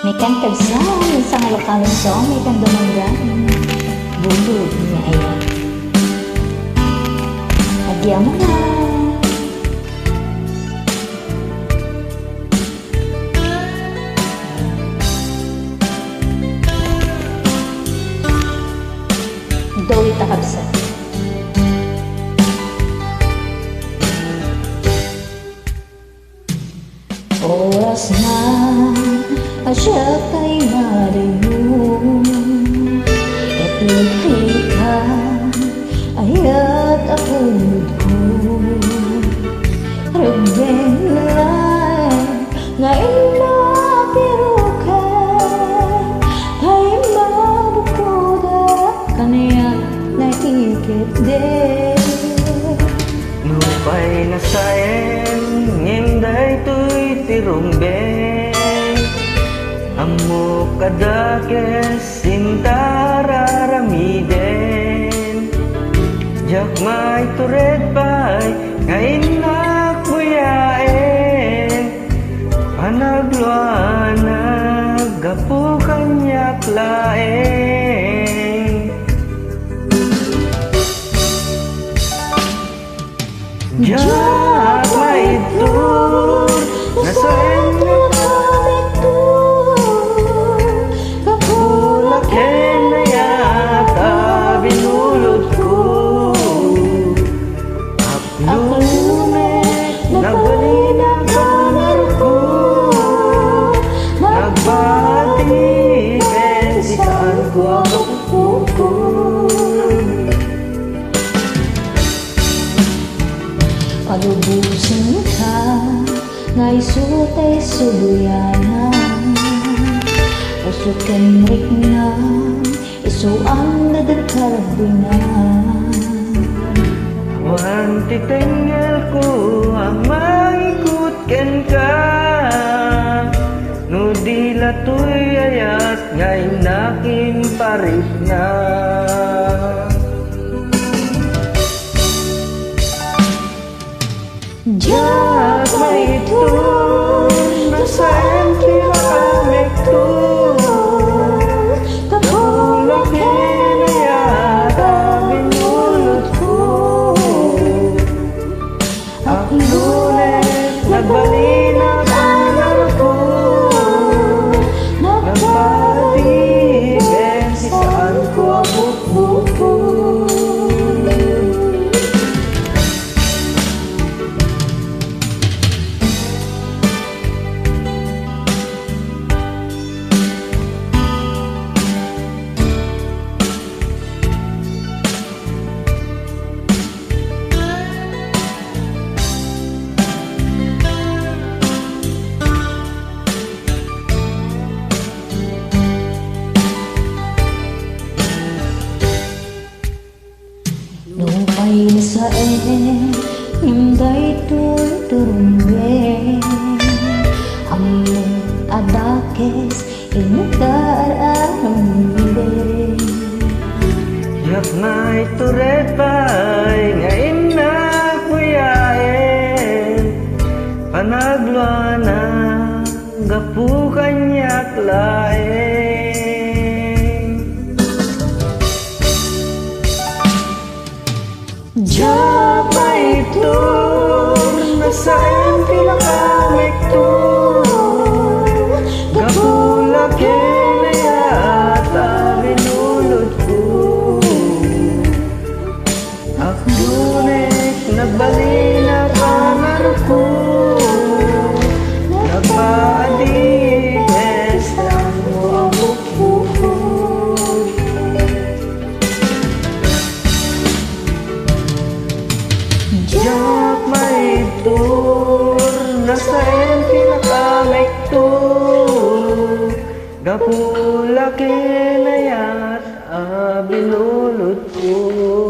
May kan kalsaan sa lokalong so, may kan dumanggan. Bulod niya ayan. Agya mo na. Doy takabsa. Oras na asya kay mariyo at nagklikan ayat apunod ko Rebelay ngayon na pirukan ay mabukuda kanya naikit din Lupay na sayen ngimday tuy tirumben Amo kadakes sintararamiden Jak may tured pa'y ngayon na kuyain Panagluanag gapu kanyak laeng Jak may tur nasa inyo Palubusin ka ngay sutay suluyanan Usot kenrik na isuang nadagkarabingan Wan titinggal ko ang mangikut ken ka No di latoy ayat ngay nakin parit na Jak may tur nasa empty hamek tur Kapulak hinayata binulot ko Ang lunes nagbalina panar ko Nagpatiben si saan ko ang bukbuko Lupay na sa hinday turumbe Amo adakes inagdaraarambe Jak may tured pa'y ngayon na kuyain Panagluana gapu kanyak laeng Jak may tur nasa empty nakamek tur Gapulak hinayata binulot ko Akdunek nagbalina panar ko Nagpaadik estan mo ang bukbukod Jak may tur nasa empty nakamek tur Gapulak hinayat binulot ko